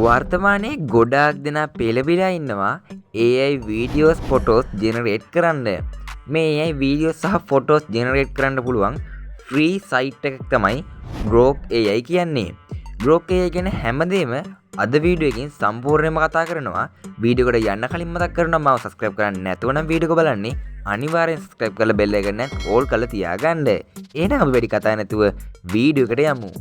වර්තමානයේ ගොඩාක් දෙනා පෙළඹිලා ඉන්නවා AI වීඩියෝස් ෆොටෝස් ජෙනරේට් කරන්න. මේ AI වීඩියෝස් සහ ෆොටෝස් ජෙනරේට් කරන්න පුළුවන් ෆ්‍රී සයිට් එකක් තමයි Grok AI කියන්නේ. Grok AI ගැන හැමදේම අද වීඩියෝ එකකින් සම්පූර්ණයෙන්ම කතා කරනවා. වීඩියෝ එකට යන්න කලින් මතක් කරනවා මාව subscribe කරන්න නැතුව නම් වීඩියෝ එක බලන්නේ අනිවාර්යෙන් subscribe කරලා bell එක නැත් all කරලා තියාගන්න. එහෙනම් අපි වැඩි කතා නැතුව වීඩියෝ එකට යමු.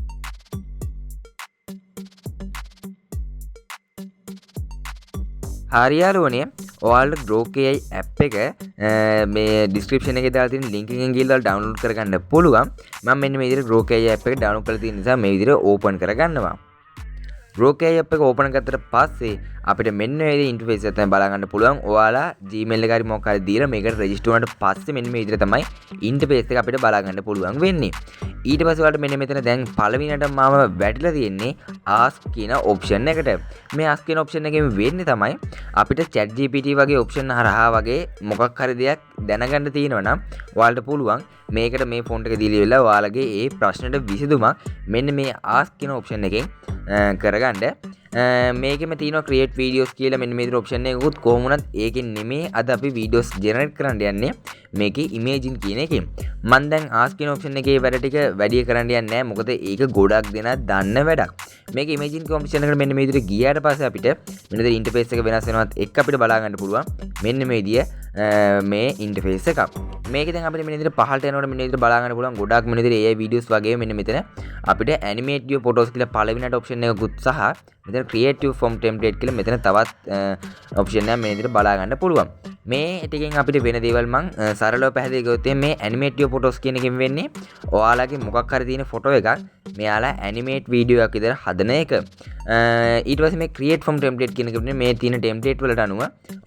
හරියාලුවනේ ඔයාලට Grok AI app එක මේ description එකේ දාලා තියෙන link එකෙන් ගිහලා download කරගන්න පුළුවන්. මම මෙන්න මේ විදිහට Grok AI app එක download කරලා තියෙන නිසා මේ විදිහට open කරගන්නවා. Grok AI app එක open කරගත්තට පස්සේ අපිට මෙන්න මේ විදිහේ interface එක තමයි බලා ගන්න පුළුවන්. ඔයාලා Gmail එක හරි මොකක් හරි දීලා මේකට register වුණාට පස්සේ මෙන්න මේ විදිහට තමයි interface එක අපිට බලා ගන්න පුළුවන් වෙන්නේ. ඊට පස්සේ ඔයාලට මෙන්න මෙතන දැන් පළවෙනියට මම වැටිලා තියෙන්නේ ask කියන option එකට. මේ ask කියන option එකෙන් වෙන්නේ තමයි අපිට ChatGPT වගේ option හරහා වගේ මොකක් හරි දෙයක් දැනගන්න තියෙනවා නම් ඔයාලට පුළුවන් මේකට මේ ෆොන්ට් එක දීලා ඉවරලා ඔයාලගේ ඒ ප්‍රශ්නෙට විසඳුමක් මෙන්න මේ ask කියන option එකෙන් කරගන්න. මේකෙම තියෙනවා create videos කියලා මෙන්න මේ විදිහට option එකකුත් කොහොම වුණත් ඒකෙන් නෙමෙයි අද අපි videos generate කරන්න යන්නේ මේකේ imagine කියන එකෙන්. මම දැන් ask කියන option එකේ වැඩ ටික වැඩි කරන්න යන්නේ නැහැ මොකද ඒක ගොඩක් දෙනා දන්න වැඩක්. මේක imagine කියන option එකට මෙන්න මේ විදිහට ගියාට පස්සේ අපිට මෙන්න මේ interface එක වෙනස් වෙනවත් එක්ක අපිට බලා ගන්න පුළුවන්. මෙන්න මේ විදිය මේ interface එකක්. මේකේ දැන් අපිට මෙන්න විදිහට පහළට යනකොට මෙන්න විදිහට බලා ගන්න පුළුවන් ගොඩක් මෙන්න විදිහට AI videos වගේ මෙන්න මෙතන අපිට animate your photos කියලා පළවෙනිට option එකකුත් සහ මෙතන creative from template කියලා මෙතන තවත් option එකක් මේ විදිහට බලා ගන්න පුළුවන්. මේ ටිකෙන් අපිට වෙන දේවල් මං සරලව පැහැදිලි කරොත් මේ animate your photos කියන එකෙන් වෙන්නේ ඔයාලගේ මොකක් හරි තියෙන ෆොටෝ එකක් මෙයාලා animate වීඩියෝ එකක් විතර හදන එක. ඊට පස්සේ මේ create from template කියන එක වෙන්නේ මේ තියෙන template වලට අනුව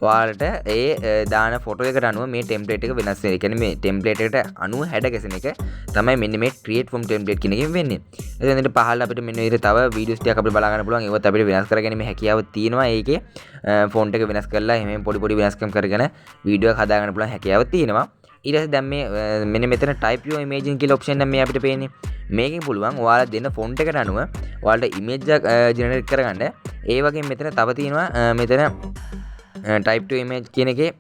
ඔයාලට ඒ දාන ෆොටෝ එකට අනුව මේ template එක වෙනස් වෙනවා. ඒ කියන්නේ මේ template එකට අනුව හැඩ ගැසෙන එක තමයි මෙන්න මේ create from template කියන එකෙන් වෙන්නේ. එතනට පහළ අපිට මෙන්න විදිහට තව වීඩියෝස් ටිකක් අපිට බලා ගන්න පුළුවන්. ඒවත් අපිට වෙනස් කරගැනීමේ හැකියාව තියෙනවා. ඒකේ ෆොන්ට් එක වෙනස් කරලා එහෙම පොඩි පොඩි වෙනස්කම් කරගෙන වීඩියෝ එක හදා ගන්න පුළුවන් හැකියාව තියෙනවා. ඊට පස්සේ දැන් මේ මෙන්න මෙතන type your image කියලා option එක මේ අපිට පේන්නේ. මේකෙන් පුළුවන් ඔයාලා දෙන ෆොන්ට් එකට අනුව ඔයාලට image එක generate කරගන්න. ඒ වගේම මෙතන තව තියෙනවා මෙතන type to image කියන එකේ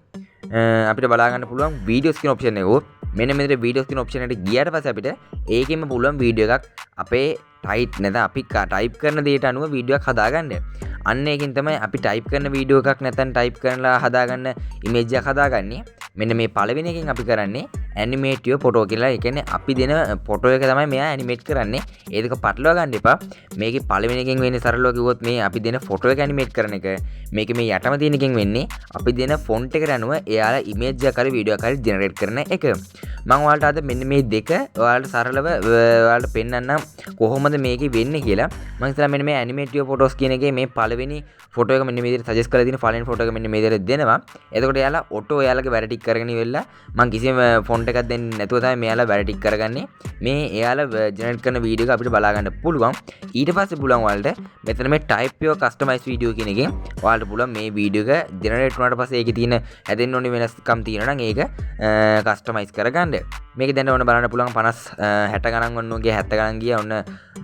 අපිට බලා ගන්න පුළුවන් videos කියන option එක. මෙන්න මෙතන videos කියන option එකට ගියාට පස්සේ අපිට ඒකෙම පුළුවන් වීඩියෝ එකක් අපේ ටයිට් නැත්නම් අපි ටයිප් කරන දේට අනුව වීඩියෝ එකක් හදාගන්න. අන්න ඒකෙන් තමයි අපි ටයිප් කරන වීඩියෝ එකක් නැත්නම් ටයිප් කරලා හදාගන්න ඉමේජ් එකක් හදාගන්නේ. මෙන්න මේ පළවෙනි එකෙන් අපි කරන්නේ animate your photo කියලා. ඒ කියන්නේ අපි දෙන ෆොටෝ එක තමයි මෙයා animate කරන්නේ. ඒ දෙක පටලවා ගන්න එපා. මේකේ පළවෙනි එකෙන් වෙන්නේ සරලව කිව්වොත් මේ අපි දෙන ෆොටෝ එක animate කරන එක. මේකේ මේ යටම තියෙන එකෙන් වෙන්නේ අපි දෙන ෆොන්ට් එකට අනුව එයාලා ඉමේජ් එකක් හරි වීඩියෝ එකක් හරි generate කරන එක. මම ඔයාලට අද මෙන්න මේ දෙක ඔයාලට සරලව ඔයාලට පෙන්නන්නම් කොහොමද මේකේ වෙන්නේ කියලා. මම ඉතලා මෙන්න මේ animate your photos කියන එකේ මේ පළවෙනි ෆොටෝ එක මෙන්න මේ විදිහට suggest කරලා තියෙන පළවෙනි ෆොටෝ එක මෙන්න මේ විදිහට දෙනවා. එතකොට එයාලා ඔටෝ එයාලගේ වැඩ ටික කරගෙන ඉවෙලා මම කිසිම ෆොන්ට් එකක් දෙන්නේ නැතුව තමයි මෙයාලා වැඩ ටික කරගන්නේ. මේ එයාලා ජෙනරේට් කරන වීඩියෝ එක අපිට බලා ගන්න පුළුවන්. ඊට පස්සේ පුළුවන් ඔයාලට මෙතන මේ type your customize video කියන එකෙන් ඔයාලට පුළුවන් මේ වීඩියෝ එක ජෙනරේට් වුණාට පස්සේ ඒකේ තියෙන හැදෙන්න ඕනේ වෙනස්කම් තියෙනවා නම් ඒක කස්ටමයිස් කරගන්න. මේක දැන් ඕන බලන්න පුළුවන් 50 60 ගණන් වන්න ඕගේ 70 ගණන් ගියා ඔන්න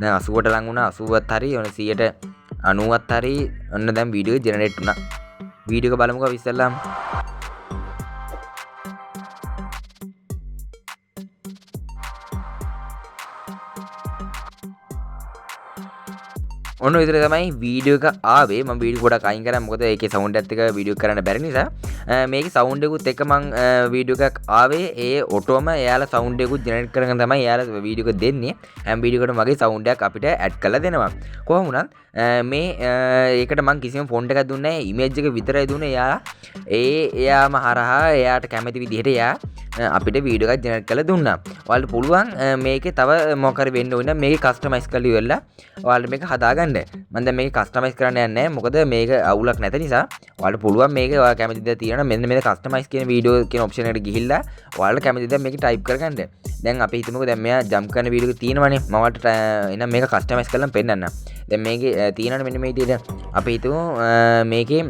දැන් 80ට ලඟ වුණා 80ත් හරි ඔන්න 100ට 90ත් හරි ඔන්න දැන් වීඩියෝ එක ජෙනරේට් වුණා. වීඩියෝ එක බලමුකෝ අපි ඉස්සෙල්ලාම. ඔන්න විතර තමයි වීඩියෝ එක ආවේ. මම වීඩියෝ ගොඩක් අයින් කරා මොකද ඒකේ සවුන්ඩ් එකත් එක්ක වීඩියෝ කරන්න බැරි නිසා. මේකේ සවුන්ඩ් එකකුත් එක්ක මම වීඩියෝ එකක් ආවේ. ඒ ඔටෝම එයාලා සවුන්ඩ් එකකුත් ජෙනරේට් කරගෙන තමයි එයාලා වීඩියෝ එක දෙන්නේ. හැම වීඩියෝ එකකටම වගේ සවුන්ඩ් එකක් අපිට ඇඩ් කරලා දෙනවා. කොහොම වුණත් මේ ඒකට මම කිසිම ෆොන්ට් එකක් දුන්නේ නැහැ. ඉමේජ් එක විතරයි දුන්නේ. එයාම හරහා එයාට කැමති විදිහට එයා අපිට වීඩියෝ එකක් ජෙනරේට් කරලා දුන්නා. ඔයාලට පුළුවන් මේකේ තව මොකක් හරි වෙන්න ඕන නම් මේකේ කස්ටමයිස් කරලා ඉවරලා ඔයාලට මේක හදාගන්න. මම දැන් මේක කස්ටමයිස් කරන්න යන්නේ නැහැ මොකද මේක අවුලක් නැති නිසා. ඔයාලට පුළුවන් මේක ඔයා කැමති දේ තියෙනවා මෙන්න මේ කස්ටමයිස් කියන වීඩියෝ කියන ඔප්ෂන් එකට ගිහිල්ලා ඔයාලට කැමති දේ මේක ටයිප් කරගන්න. දැන් අපි හිතමුකෝ දැන් මෙයා ජම්ප් කරන වීඩියෝ එක තියෙනවනේ මම ඔයාලට එහෙනම් මේක කස්ටමයිස් කරලා පෙන්නන්න. දැන් මේකේ තියෙනවනේ මෙන්න මේ විදිහට අපි හිතමු මේකේ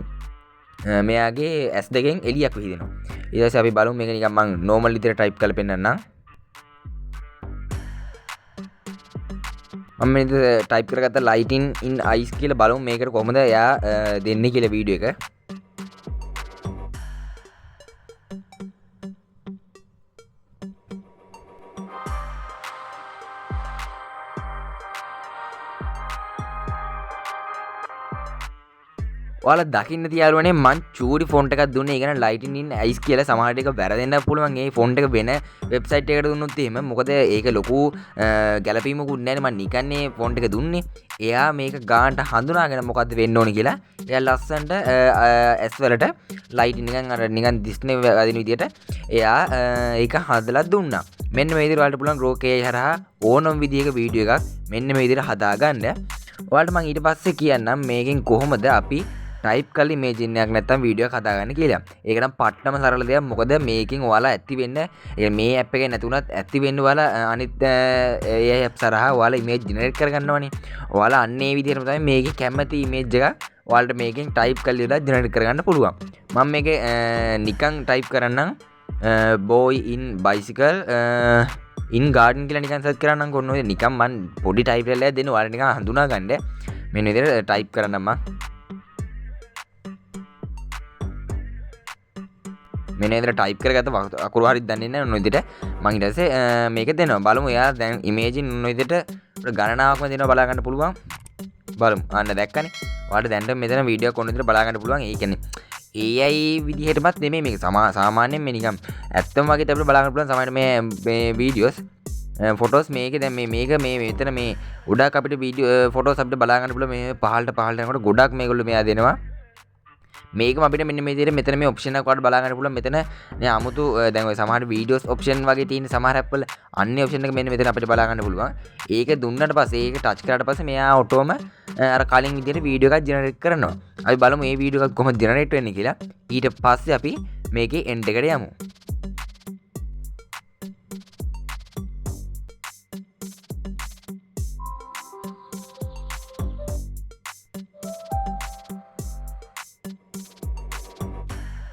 මෙයාගේ S2 එලියක් විහිදෙනවා. ඊට පස්සේ අපි බලමු මේක නිකන් මම normal විදිහට ටයිප් කරලා පෙන්නන්නම්. මම මෙතන ටයිප් කරගත්ත lighting in ice කියලා බලමු මේකට කොහොමද එයා දෙන්නේ කියලා වීඩියෝ එක. ඔයාලා දකින්න තියාලුවනේ මං චූරි ෆොන්ට් එකක් දුන්නේ. ඒ කියන්නේ lighting in ice කියලා සමහරට එක වැරදෙන්නත් පුළුවන්. ඒ ෆොන්ට් එක වෙන වෙබ්සයිට් එකකට දුන්නොත් එහෙම. මොකද ඒක ලොකු ගැලපීමකුත් නැහැ නේ. මං නිකන් මේ ෆොන්ට් එක දුන්නේ. එයා මේක ගානට හඳුනාගෙන මොකද්ද වෙන්න ඕනේ කියලා. එයා ලස්සනට S වලට lighting නිකන් Disney වදින විදියට එයා ඒක හදලා දුන්නා. මෙන්න මේ විදිහට ඔයාලට පුළුවන් GrowKI හරහා ඕනම විදිහක වීඩියෝ එකක් මෙන්න මේ විදිහට හදාගන්න. ඔයාලට මං ඊට පස්සේ කියන්නම් මේකෙන් කොහොමද අපි ටයිප් කරලා ඉමේජ් එකක් නැත්තම් වීඩියෝ එකක් හදාගන්න කියලා. ඒක නම් පට්ටම සරල දෙයක්. මොකද මේකෙන් ඔයාලා ඇති වෙන්න මේ ඇප් එකේ නැතුණත් ඇති වෙන්න ඔයාලා අනිත් ඒ ඇප් සරහා ඔයාලා ඉමේජ් ජෙනරේට් කරගන්නවනේ. ඔයාලා අන්න ඒ විදිහටම තමයි මේකේ කැමති ඉමේජ් එක ඔයාලට මේකෙන් ටයිප් කරලා ඉවරලා ජෙනරේට් කරගන්න පුළුවන්. මම මේකේ නිකන් ටයිප් කරන්නම් boy in bicycle in garden කියලා නිකන් සර්ච් කරන්නම්. කොන්න ඔය නිකන් මම පොඩි ටයිප් කරලා දෙන්න ඔයාලා නිකන් හඳුනා ගන්න. මෙන්න විදිහට ටයිප් කරන්නම් මම. මෙන්න විදිහට ටයිප් කරගත්ත අකුරු හරියට දන්නේ නැහැ ඔන්න විදිහට මම ඊට පස්සේ මේක දෙනවා. බලමු එයා දැන් ඉමේජින් ඔන්න විදිහට ගණනාවක්ම දෙනවා බලා ගන්න පුළුවන්. බලමු. අන්න දැක්කනේ. ඔයාලට දැන් මෙතන වීඩියෝ එක ඔන්න විදිහට බලා ගන්න පුළුවන්. ඒ කියන්නේ AI විදිහටමත් නෙමෙයි මේක සාමාන්‍යයෙන් මේ නිකන් ඇත්තම වගේ අපිට බලා ගන්න පුළුවන්. සමහරවිට මේ වීඩියෝස් ෆොටෝස් මේකේ දැන් මේක මෙතන මේ ගොඩක් අපිට වීඩියෝ ෆොටෝස් අපිට බලා ගන්න පුළුවන්. මේ පහළට යනකොට ගොඩක් මේගොල්ලෝ මෙයා දෙනවා. මේකම අපිට මෙන්න මේ විදිහට මෙතන මේ ඔප්ෂන් එකක් වලට බලා ගන්න පුළුවන්. මෙතන නේ 아무තු දැන් ඔය සමහර වීඩියෝස් ඔප්ෂන් වගේ තියෙන සමහර ඇප් වල අන්නේ ඔප්ෂන් එක මෙන්න මෙතන අපිට බලා ගන්න පුළුවන්. ඒක දුන්නට පස්සේ ඒක ටච් කරාට පස්සේ මෙයා ඔටෝම අර කලින් විදිහට වීඩියෝ එකක් ජෙනරේට් කරනවා. අපි බලමු මේ වීඩියෝ එක කොහොමද ජෙනරේට් වෙන්නේ කියලා. ඊට පස්සේ අපි මේකේ එන්ඩ් එකට යමු.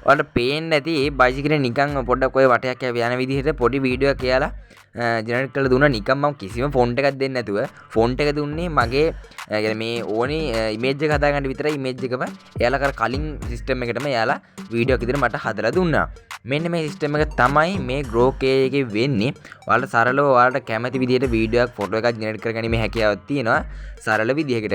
ඔයාලට පේන්නේ නැති ඒ බයිසිකලේ නිකන් පොඩ්ඩක් ඔය වටයක් යන විදිහට පොඩි වීඩියෝ එකක් කියලා ජෙනරේට් කරලා දුන්නා. නිකන් මම කිසිම ෆොන්ට් එකක් දෙන්නේ නැතුව ෆොන්ට් එක දුන්නේ මගේ මේ ඕනේ ඉමේජ් එක හදාගන්න විතරයි. ඉමේජ් එකම එයාලා කර කලින් සිස්ටම් එකටම එයාලා වීඩියෝ එකක් විදිහට මට හදලා දුන්නා. මෙන්න මේ සිස්ටම් එක තමයි මේ GrowKI එකේ වෙන්නේ. ඔයාලට සරලව ඔයාලට කැමති විදිහට වීඩියෝ එකක් ෆොටෝ එකක් ජෙනරේට් කරගැනීමේ හැකියාවක් තියෙනවා සරල විදිහකට.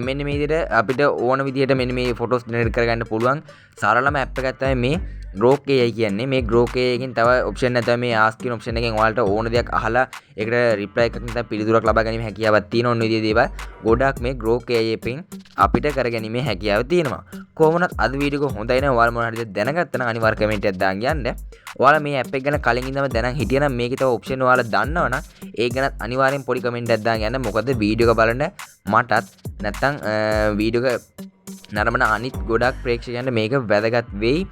මෙන්න මේ විදිහට අපිට ඕන විදිහට මෙන්න මේ ෆොටෝස් ජෙනරේට් කරගන්න පුළුවන් සරලම ඇප් එකක් තමයි මේ GrowKI කියන්නේ. මේ GrowKI එකකින් තව ඔප්ෂන් එක තමයි මේ ask කියන ඔප්ෂන් එකෙන් ඔයාලට ඕන දෙයක් අහලා ඒකට රිප්ලයි එකක් නැත්නම් පිළිතුරක් ලබා ගැනීම හැකියාවක් තියෙන ඕන විදිහේ දේවල් ගොඩක් මේ GrowKI එකෙන් අපිට කරගැනීමේ හැකියාව තියෙනවා. කොහොමවත් අද වීඩියෝ එක හොඳයි නම් ඔයාලා මොනවා හරිද දැනගත්තා නම් අනිවාර්ය කමෙන්ට් එකක් දාන්න යන්න. ඔයාලා මේ ඇප් එක ගැන කලින් ඉඳන්ම දැනන් හිටියනම් මේකේ තව ඔප්ෂන් ඔයාලා දන්නවනම් ඒක ගැන අනිවාර්යෙන් පොඩි කමෙන්ට් එකක් දාන්න යන්න. මොකද වීඩියෝ එක බලන්න මටත් නැත්තම් වීඩියෝ එක නරඹන අනිත් ගොඩක් ප්‍රේක්ෂකයන්ට මේක වැදගත් වෙයි.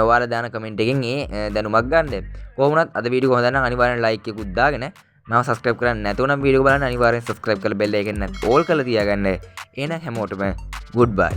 ඔයාලා දාන කමෙන්ට් එකෙන් ඒ දැනුමක් ගන්න. කොහොමවත් අද වීඩියෝ එක හොඳ නම් අනිවාර්යෙන් ලයික් එකකුත් දාගෙන මම සබස්ක්‍රයිබ් කරන්න නැතුව නම් වීඩියෝ බලන්න අනිවාර්යෙන් සබස්ක්‍රයිබ් කරලා බෙල් එකෙන් ඕල් කරලා තියාගන්න. එහෙනම් හැමෝටම good bye.